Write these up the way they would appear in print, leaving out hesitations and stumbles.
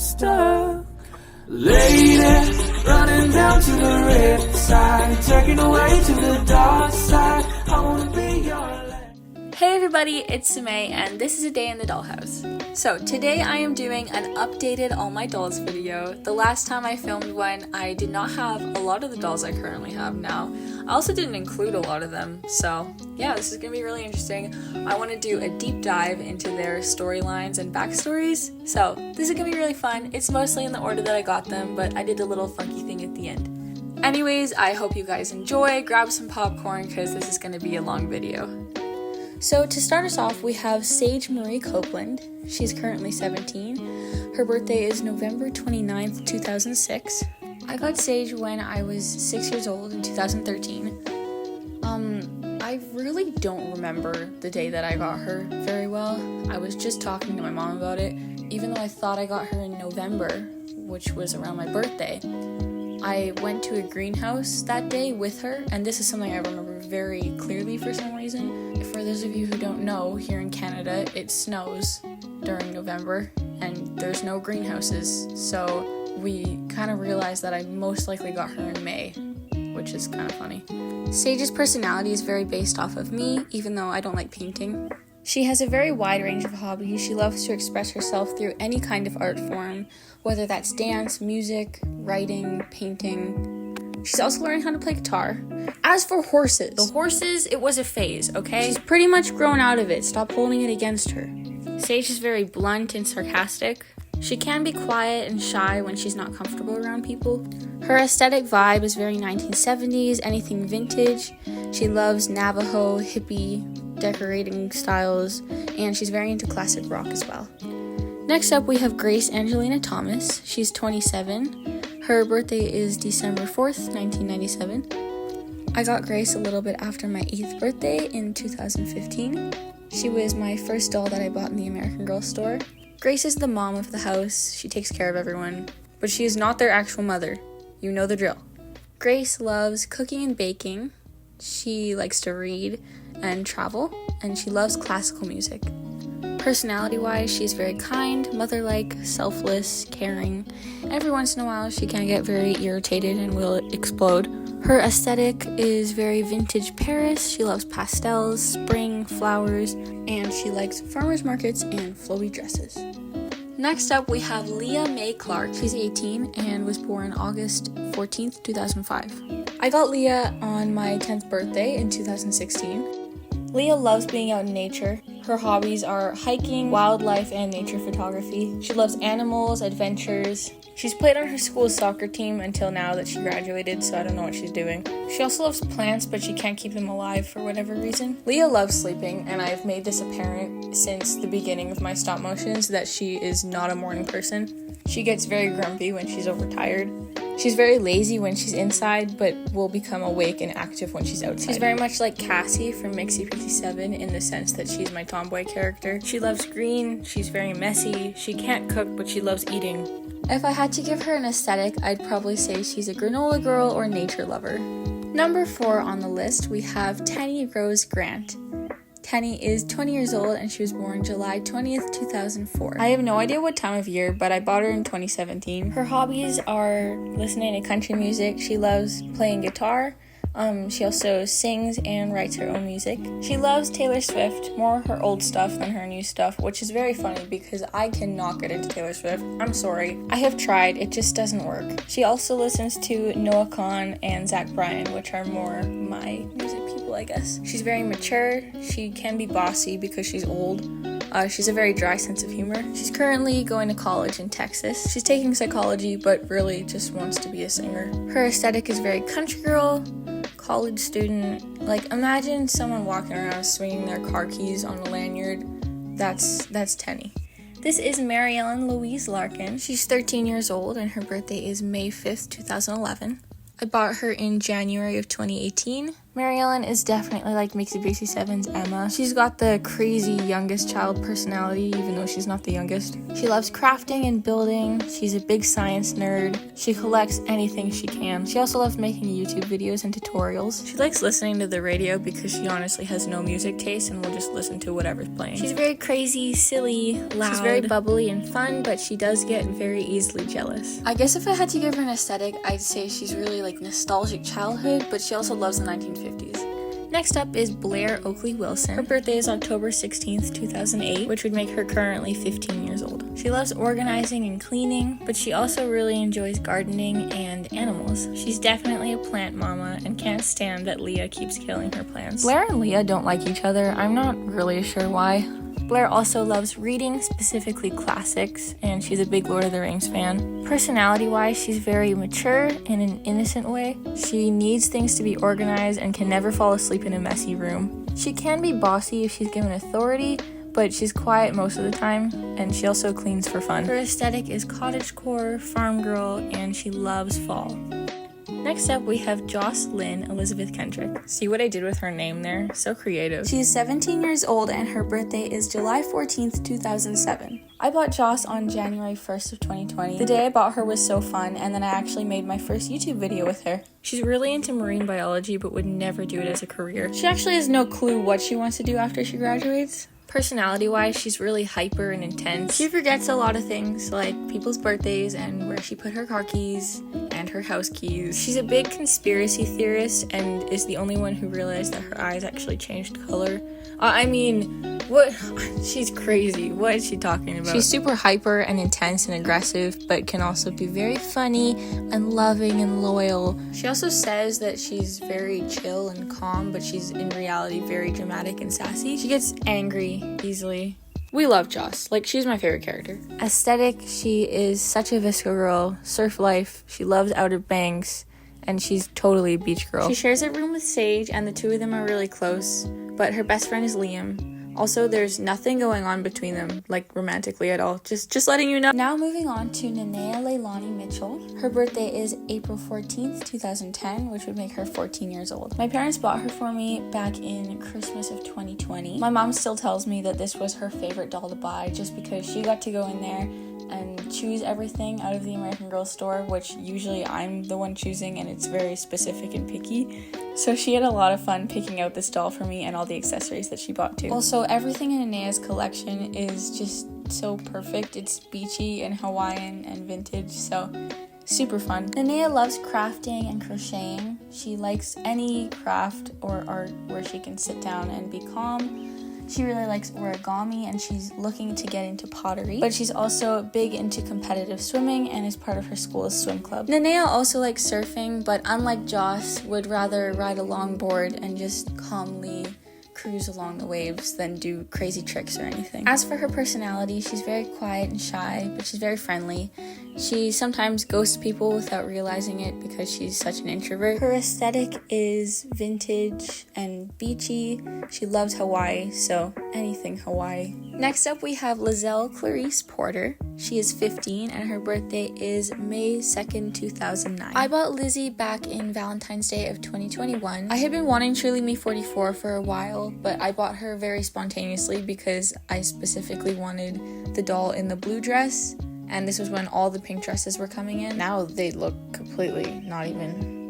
stuck. Lady, running down to the red side, taking away to the dark side. I wanna be your light. Hey everybody, it's Samay, and this is a day in the dollhouse. So today I am doing an updated All My Dolls video. The last time I filmed one, I did not have a lot of the dolls I currently have now. I also didn't include a lot of them, so yeah, this is gonna be really interesting. I want to do a deep dive into their storylines and backstories, so this is gonna be really fun. It's mostly in the order that I got them, but I did a little funky thing at the end. Anyways, I hope you guys enjoy. Grab some popcorn because this is gonna be a long video. So to start us off, we have Sage Marie Copeland. She's currently 17. Her birthday is November 29th, 2006. I got Sage when I was 6 years old in 2013. I really don't remember the day that I got her very well. I was just talking to my mom about it, even though I thought I got her in November, which was around my birthday. I went to a greenhouse that day with her, and this is something I remember very clearly for some reason. For those of you who don't know, here in Canada, it snows during November, and there's no greenhouses, so we kind of realized that I most likely got her in May, which is kind of funny. Sage's personality is very based off of me, even though I don't like painting. She has a very wide range of hobbies. She loves to express herself through any kind of art form, whether that's dance, music, writing, painting. She's also learning how to play guitar. As for horses, the horses, it was a phase, okay? She's pretty much grown out of it. Stop holding it against her. Sage is very blunt and sarcastic. She can be quiet and shy when she's not comfortable around people. Her aesthetic vibe is very 1970s, anything vintage. She loves Navajo, hippie, decorating styles, and she's very into classic rock as well. Next up, we have Grace Angelina Thomas. She's 27. Her birthday is December 4th, 1997. I got Grace a little bit after my 8th birthday in 2015. She was my first doll that I bought in the American Girl store. Grace is the mom of the house. She takes care of everyone, but she is not their actual mother. You know the drill. Grace loves cooking and baking. She likes to read and travel, and she loves classical music. Personality-wise, she's very kind, mother-like, selfless, caring. Every once in a while, she can get very irritated and will explode. Her aesthetic is very vintage Paris. She loves pastels, spring, flowers, and she likes farmers markets and flowy dresses. Next up, we have Leah Mae Clark. She's 18 and was born August 14th, 2005. I got Leah on my 10th birthday in 2016. Leah loves being out in nature. Her hobbies are hiking, wildlife, and nature photography. She loves animals, adventures. She's played on her school's soccer team until now that she graduated, so I don't know what she's doing. She also loves plants, but she can't keep them alive for whatever reason. Leah loves sleeping, and I've made this apparent since the beginning of my stop motions that she is not a morning person. She gets very grumpy when she's overtired. She's very lazy when she's inside, but will become awake and active when she's outside. She's very much like Cassie from Mixie Pixie 7 in the sense that she's my tomboy character. She loves green, she's very messy, she can't cook, but she loves eating. If I had to give her an aesthetic, I'd probably say she's a granola girl or nature lover. Number 4 on the list, we have Tenny Rose Grant. Tenny is 20 years old and she was born July 20th, 2004. I have no idea what time of year, but I bought her in 2017. Her hobbies are listening to country music. She loves playing guitar. She also sings and writes her own music. She loves Taylor Swift, more her old stuff than her new stuff, which is very funny because I cannot get into Taylor Swift. I'm sorry. I have tried, it just doesn't work. She also listens to Noah Kahan and Zach Bryan, which are more my music people, I guess. She's very mature. She can be bossy because she's old. She's a very dry sense of humor. She's currently going to college in Texas. She's taking psychology, but really just wants to be a singer. Her aesthetic is very country girl, college student. Like, imagine someone walking around swinging their car keys on a lanyard. That's Tenny. This is Mary Ellen Louise Larkin. She's 13 years old and her birthday is May 5th, 2011. I bought her in January of 2018. Mary Ellen is definitely like Mixie Bixie 7's Emma. She's got the crazy youngest child personality, even though she's not the youngest. She loves crafting and building. She's a big science nerd. She collects anything she can. She also loves making YouTube videos and tutorials. She likes listening to the radio because she honestly has no music taste and will just listen to whatever's playing. She's very crazy, silly, loud. She's very bubbly and fun, but she does get very easily jealous. I guess if I had to give her an aesthetic, I'd say she's really like nostalgic childhood, but she also loves the 1950s. Next up is Blair Oakley Wilson. Her birthday is October 16th, 2008, which would make her currently 15 years old. She loves organizing and cleaning, but she also really enjoys gardening and animals. She's definitely a plant mama and can't stand that Leah keeps killing her plants. Blair and Leah don't like each other. I'm not really sure why. Blair also loves reading, specifically classics, and she's a big Lord of the Rings fan. Personality-wise, she's very mature in an innocent way. She needs things to be organized and can never fall asleep in a messy room. She can be bossy if she's given authority, but she's quiet most of the time, and she also cleans for fun. Her aesthetic is cottagecore, farm girl, and she loves fall. Next up, we have Jocelyn Elizabeth Kendrick. See what I did with her name there? So creative. She is 17 years old and her birthday is July 14th, 2007. I bought Joss on January 1st of 2020. The day I bought her was so fun, and then I actually made my first YouTube video with her. She's really into marine biology, but would never do it as a career. She actually has no clue what she wants to do after she graduates. Personality-wise, she's really hyper and intense. She forgets a lot of things, like people's birthdays and where she put her car keys and her house keys. She's a big conspiracy theorist and is the only one who realized that her eyes actually changed color. What? She's crazy. What is she talking about? She's super hyper and intense and aggressive, but can also be very funny and loving and loyal. She also says that she's very chill and calm, but she's in reality very dramatic and sassy. She gets angry easily. We love Joss. She's my favorite character. Aesthetic, she is such a Visco girl. Surf life. She loves Outer Banks. And she's totally a beach girl. She shares a room with Sage, and the two of them are really close. But her best friend is Liam. Also, there's nothing going on between them, romantically at all. Just letting you know. Now moving on to Nanea Leilani Mitchell. Her birthday is April 14th, 2010, which would make her 14 years old. My parents bought her for me back in Christmas of 2020. My mom still tells me that this was her favorite doll to buy just because she got to go in there and choose everything out of the American Girl store, which usually I'm the one choosing, and it's very specific and picky. So she had a lot of fun picking out this doll for me and all the accessories that she bought too. Also, everything in Nanea's collection is just so perfect. It's beachy and Hawaiian and vintage, so super fun. Nanea loves crafting and crocheting. She likes any craft or art where she can sit down and be calm. She really likes origami and she's looking to get into pottery, but she's also big into competitive swimming and is part of her school's swim club. Nanea also likes surfing, but unlike Joss, would rather ride a longboard and just calmly cruise along the waves than do crazy tricks or anything. As for her personality, she's very quiet and shy, but she's very friendly. She sometimes ghosts people without realizing it because she's such an introvert. Her aesthetic is vintage and beachy. She loves Hawaii, so anything Hawaii. Next up, we have Lizelle Clarice Porter. She is 15 and her birthday is May 2nd, 2009. I bought Lizzie back in Valentine's Day of 2021. I had been wanting Truly Me 44 for a while, but I bought her very spontaneously because I specifically wanted the doll in the blue dress, and this was when all the pink dresses were coming in. Now they look completely not even...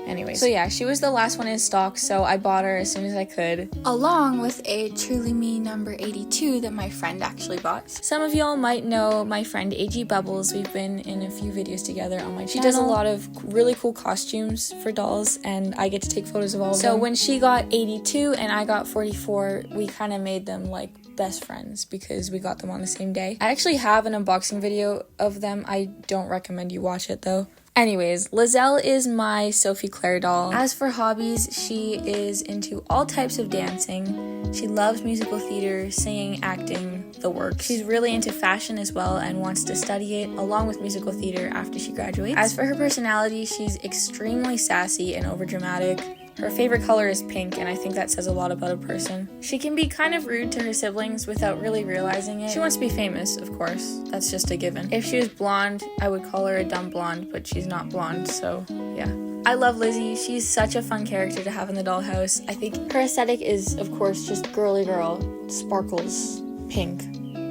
Anyways, so yeah, she was the last one in stock, so I bought her as soon as I could, along with a Truly Me number 82 that my friend actually bought. Some of y'all might know my friend AG Bubbles. We've been in a few videos together on my channel. She does a lot of really cool costumes for dolls, and I get to take photos of all of them. So when she got 82 and I got 44, we kind of made them best friends because we got them on the same day. I actually have an unboxing video of them. I don't recommend you watch it though. Anyways, Lizelle is my Sophie Claire doll. As for hobbies, she is into all types of dancing. She loves musical theater, singing, acting, the works. She's really into fashion as well and wants to study it along with musical theater after she graduates. As for her personality, she's extremely sassy and overdramatic. Her favorite color is pink, and I think that says a lot about a person. She can be kind of rude to her siblings without really realizing it. She wants to be famous, of course. That's just a given. If she was blonde, I would call her a dumb blonde, but she's not blonde, so yeah. I love Lizzie. She's such a fun character to have in the dollhouse. I think her aesthetic is, of course, just girly girl, sparkles, pink.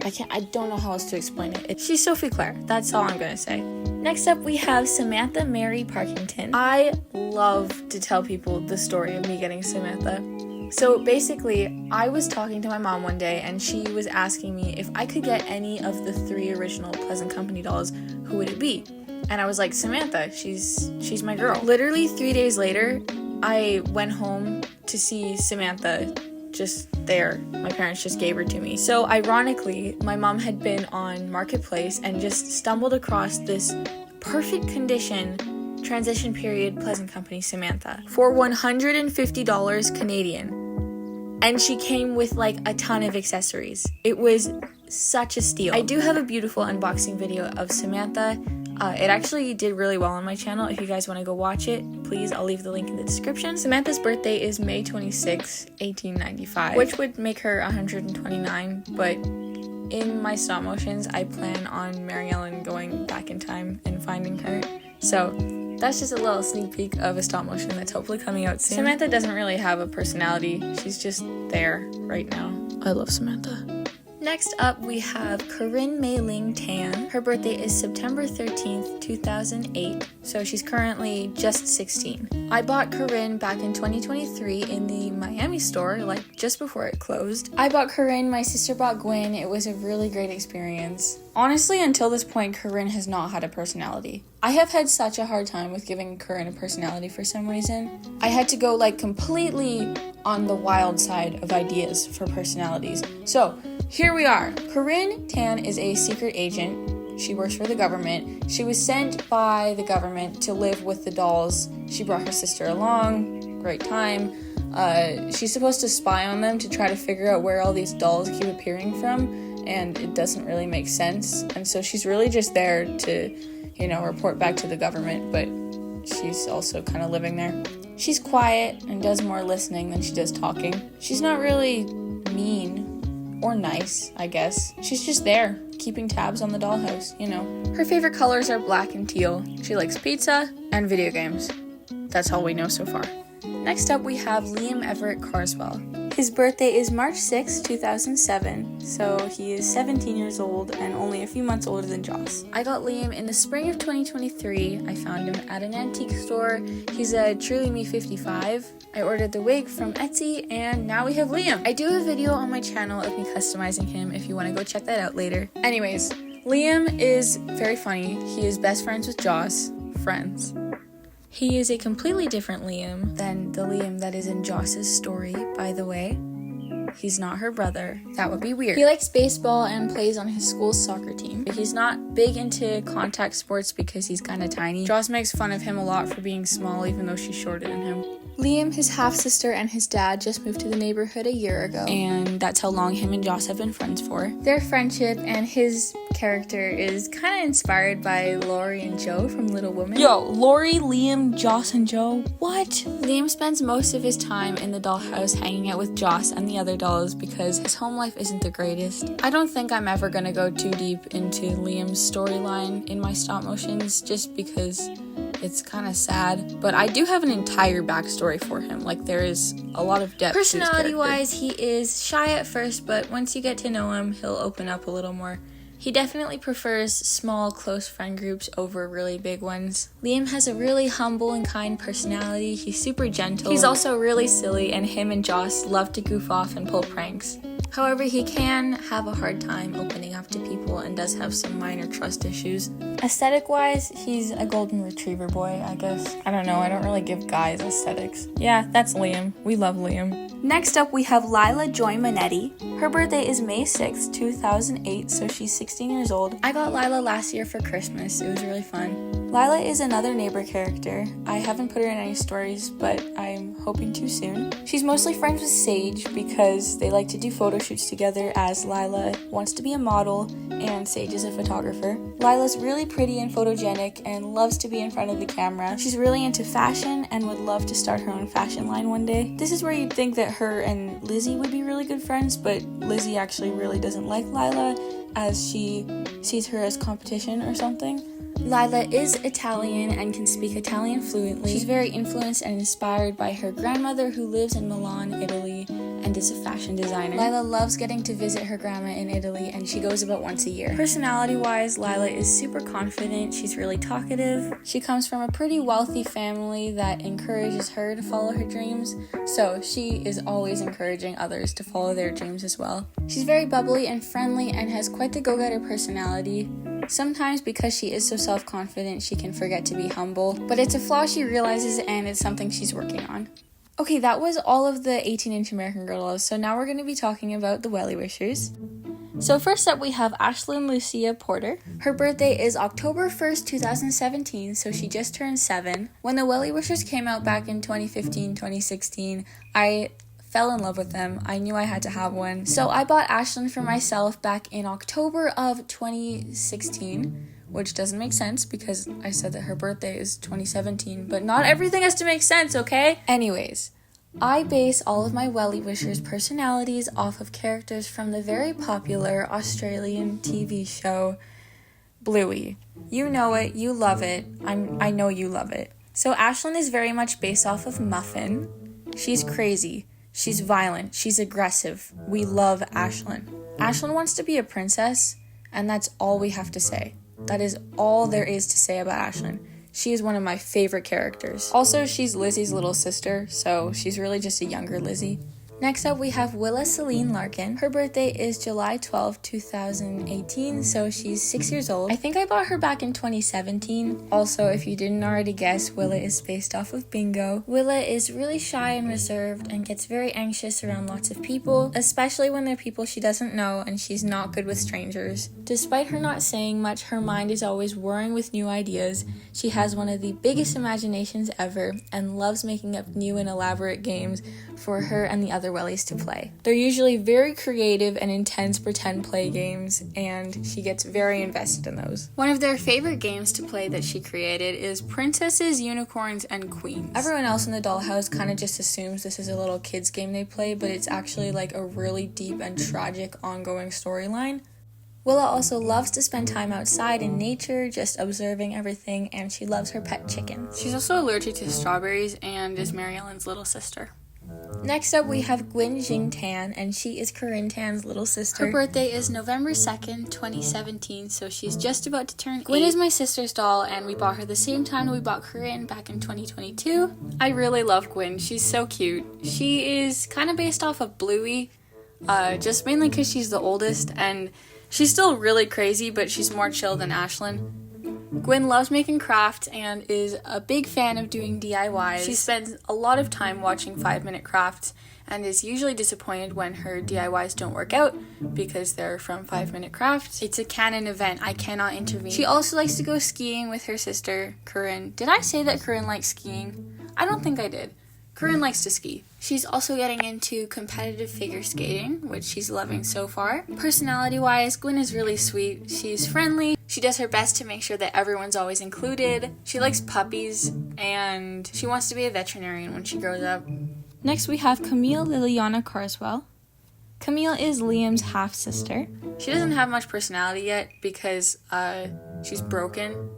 I don't know how else to explain it. She's Sophie Claire. That's all I'm gonna say. Next up, we have Samantha Mary Parkington. I love to tell people the story of me getting Samantha. So basically, I was talking to my mom one day, and she was asking me if I could get any of the 3 original Pleasant Company dolls, who would it be? And I was like, Samantha, she's my girl. Literally 3 days later, I went home to see Samantha just there. My parents just gave her to me. So ironically, my mom had been on Marketplace and just stumbled across this perfect condition transition period Pleasant Company Samantha for $150 Canadian. And she came with like a ton of accessories. It was such a steal. I do have a beautiful unboxing video of Samantha. It actually did really well on my channel. If you guys want to go watch it, please, I'll leave the link in the description. Samantha's birthday is May 26, 1895, which would make her 129, but in my stop motions, I plan on Mary Ellen going back in time and finding her. So that's just a little sneak peek of a stop motion that's hopefully coming out soon. Samantha doesn't really have a personality. She's just there right now. I love Samantha. Next up, we have Corinne Mei Ling Tan. Her birthday is September 13th, 2008, so she's currently just 16. I bought Corinne back in 2023 in the Miami store, like just before it closed. I bought Corinne, my sister bought Gwen. It was a really great experience. Honestly, until this point, Corinne has not had a personality. I have had such a hard time with giving Corinne a personality for some reason. I had to go like completely on the wild side of ideas for personalities. So, here we are. Corinne Tan is a secret agent. She works for the government. She was sent by the government to live with the dolls. She brought her sister along. Great time. She's supposed to spy on them to try to figure out where all these dolls keep appearing from, and it doesn't really make sense. And so she's really just there to, report back to the government, but she's also kind of living there. She's quiet and does more listening than she does talking. She's not really mean or nice, I guess. She's just there, keeping tabs on the dollhouse, Her favorite colors are black and teal. She likes pizza and video games. That's all we know so far. Next up, we have Liam Everett Carswell. His birthday is March 6, 2007, so he is 17 years old and only a few months older than Joss. I got Liam in the spring of 2023. I found him at an antique store. He's a Truly Me 55. I ordered the wig from Etsy, and now we have Liam. I do have a video on my channel of me customizing him if you want to go check that out later. Anyways, Liam is very funny. He is best friends with Joss. Friends. He is a completely different Liam than the Liam that is in Joss's story, by the way. He's not her brother. That would be weird. He likes baseball and plays on his school's soccer team. He's not big into contact sports because he's kind of tiny. Joss makes fun of him a lot for being small, even though she's shorter than him. Liam, his half-sister, and his dad just moved to the neighborhood a year ago, and that's how long him and Joss have been friends for. Their friendship and his character is kind of inspired by Laurie and Joe from Little Women. Yo, Laurie, Liam, Joss, and Joe? What? Liam spends most of his time in the dollhouse hanging out with Joss and the other dolls because his home life isn't the greatest. I don't think I'm ever gonna go too deep into Liam's storyline in my stop motions just because it's kind of sad, but I do have an entire backstory for him. Like, there is a lot of depth. Personality-wise, he is shy at first, but once you get to know him, he'll open up a little more. He definitely prefers small, close friend groups over really big ones. Liam has a really humble and kind personality. He's super gentle. He's also really silly, and him and Joss love to goof off and pull pranks. However, he can have a hard time opening up to people and does have some minor trust issues. Aesthetic-wise, he's a golden retriever boy, I guess. I don't know, I don't really give guys aesthetics. Yeah, that's Liam. We love Liam. Next up, we have Lila Joy Manetti. Her birthday is May 6th, 2008, so she's 16 years old. I got Lila last year for Christmas. It was really fun. Lila is another neighbor character. I haven't put her in any stories, but I'm hoping to soon. She's mostly friends with Sage because they like to do photo shoots together, as Lila wants to be a model and Sage is a photographer. Lila's really pretty and photogenic and loves to be in front of the camera. She's really into fashion and would love to start her own fashion line one day. This is where you'd think that her and Lizzie would be really good friends, but Lizzie actually really doesn't like Lila as she sees her as competition or something. Lila is Italian and can speak Italian fluently. She's very influenced and inspired by her grandmother who lives in Milan, Italy, and is a fashion designer. Lila loves getting to visit her grandma in Italy, and she goes about once a year. Personality-wise, Lila is super confident. She's really talkative. She comes from a pretty wealthy family that encourages her to follow her dreams, so she is always encouraging others to follow their dreams as well. She's very bubbly and friendly and has quite the go-getter personality. Sometimes because she is so self-confident, she can forget to be humble, but it's a flaw she realizes and it's something she's working on. Okay, that was all of the 18-inch American Girl dolls, so now we're going to be talking about the Welly Wishers. So first up we have Ashlyn Lucia Porter. Her birthday is October 1st, 2017, so she just turned 7. When the Welly Wishers came out back in 2015, 2016, I fell in love with them. I knew I had to have one. So I bought Ashlyn for myself back in October of 2016, which doesn't make sense because I said that her birthday is 2017, but not everything has to make sense, okay? Anyways, I base all of my Welly Wishers personalities off of characters from the very popular Australian TV show Bluey. You know it, you love it, I know you love it. So Ashlyn is very much based off of Muffin. She's crazy. She's violent. She's aggressive. We love Ashlyn. Ashlyn wants to be a princess, and that's all we have to say. That is all there is to say about Ashlyn. She is one of my favorite characters. Also, she's Lizzie's little sister, so she's really just a younger Lizzie. Next up, we have Willa Celine Larkin. Her birthday is July 12, 2018, so she's 6 years old. I think I bought her back in 2017. Also, if you didn't already guess, Willa is based off of Bingo. Willa is really shy and reserved and gets very anxious around lots of people, especially when they're people she doesn't know, and she's not good with strangers. Despite her not saying much, her mind is always whirring with new ideas. She has one of the biggest imaginations ever and loves making up new and elaborate games for her and the other Wellies to play. They're usually very creative and intense pretend play games, and she gets very invested in those. One of their favorite games to play that she created is Princesses, Unicorns, and Queens. Everyone else in the dollhouse kind of just assumes this is a little kids game they play, but it's actually like a really deep and tragic ongoing storyline. Willa also loves to spend time outside in nature, just observing everything, and she loves her pet chicken. She's also allergic to strawberries and is Mary Ellen's little sister. Next up, we have Gwyn Jing Tan, and she is Corinne Tan's little sister. Her birthday is November 2nd, 2017, so she's just about to turn 8. Gwyn is my sister's doll, and we bought her the same time we bought Corinne back in 2022. I really love Gwyn. She's so cute. She is kind of based off of Bluey, just mainly because she's the oldest, and she's still really crazy, but she's more chill than Ashlyn. Gwyn loves making crafts and is a big fan of doing DIYs. She spends a lot of time watching 5-minute crafts and is usually disappointed when her DIYs don't work out because they're from 5-minute crafts. It's a canon event. I cannot intervene. She also likes to go skiing with her sister, Corinne. Did I say that Corinne likes skiing? I don't think I did. Corinne likes to ski. She's also getting into competitive figure skating, which she's loving so far. Personality-wise, Gwyn is really sweet. She's friendly. She does her best to make sure that everyone's always included. She likes puppies, and she wants to be a veterinarian when she grows up. Next, we have Camille Liliana Carswell. Camille is Liam's half-sister. She doesn't have much personality yet because she's broken.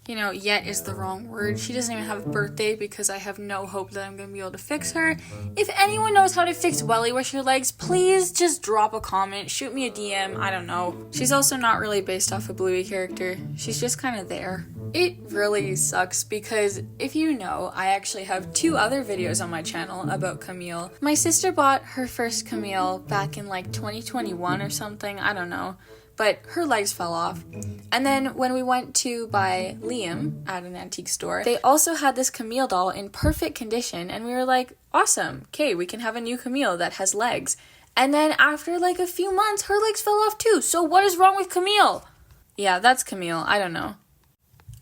You know, yet is the wrong word. She doesn't even have a birthday because I have no hope that I'm going to be able to fix her. If anyone knows how to fix Welly Wisher legs, please just drop a comment, shoot me a DM, I don't know. She's also not really based off a Bluey character. She's just kind of there. It really sucks because if you know, I actually have 2 other videos on my channel about Camille. My sister bought her first Camille back in like 2021 or something, I don't know. But her legs fell off. And then when we went to buy Liam at an antique store, they also had this Camille doll in perfect condition, and we were like, awesome, okay, we can have a new Camille that has legs. And then after like a few months, her legs fell off too, so what is wrong with Camille? Yeah, that's Camille, I don't know.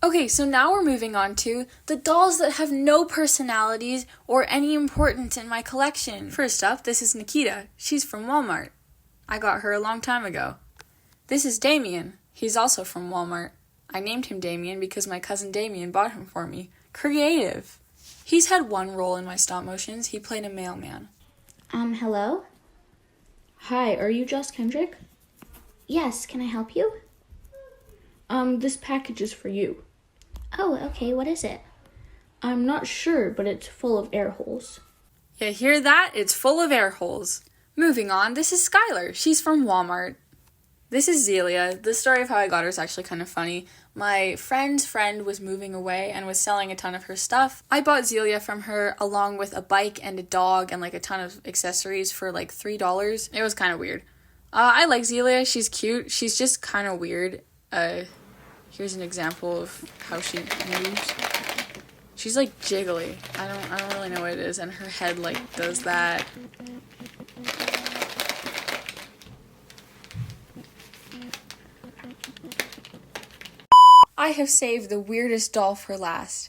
Okay, so now we're moving on to the dolls that have no personalities or any importance in my collection. First up, this is Nikita. She's from Walmart. I got her a long time ago. This is Damien. He's also from Walmart. I named him Damien because my cousin Damien bought him for me. Creative. He's had one role in my stop motions. He played a mailman. Hello? Hi, are you Joss Kendrick? Yes, can I help you? This package is for you. Oh, okay, what is it? I'm not sure, but it's full of air holes. You hear that? It's full of air holes. Moving on, this is Skylar. She's from Walmart. This is Zelia. The story of how I got her is actually kind of funny. My friend's friend was moving away and was selling a ton of her stuff. I bought Zelia from her along with a bike and a dog and like a ton of accessories for like $3. It was kind of weird. I like Zelia. She's cute. She's just kind of weird. Here's an example of how she moves. She's like jiggly. I don't really know what it is, and her head like does that. I have saved the weirdest doll for last.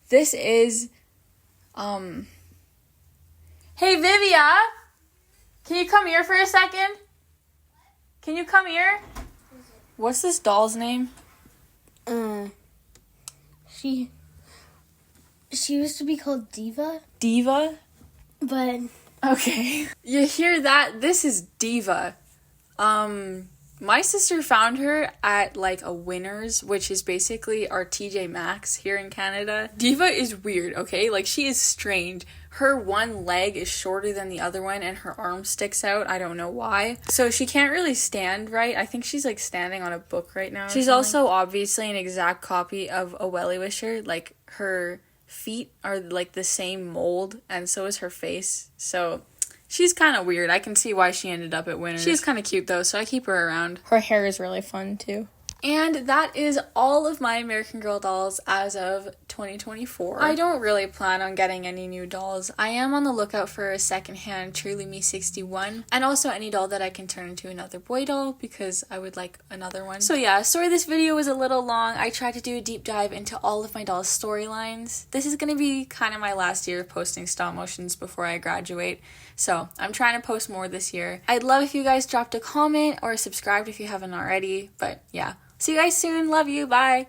This is Hey Vivia! Can you come here for a second? Can you come here? What's this doll's name? She used to be called Diva, Diva? but Okay. You hear that? This is Diva. My sister found her at like a Winners, which is basically our TJ Maxx here in Canada. Diva is weird, okay? Like, she is strange. Her one leg is shorter than the other one and her arm sticks out. I don't know why. So she can't really stand right. I think she's like standing on a book right now. She's also obviously an exact copy of a Welly Wisher. Like, her feet are like the same mold and so is her face. So she's kind of weird. I can see why she ended up at Winners. She's kind of cute though, so I keep her around. Her hair is really fun too. And that is all of my American Girl dolls as of 2024. I don't really plan on getting any new dolls. I am on the lookout for a secondhand Truly Me 61 and also any doll that I can turn into another boy doll because I would like another one. So yeah, sorry this video was a little long. I tried to do a deep dive into all of my dolls' storylines. This is going to be kind of my last year of posting stop motions before I graduate. So I'm trying to post more this year. I'd love if you guys dropped a comment or subscribed if you haven't already. But yeah. See you guys soon. Love you. Bye.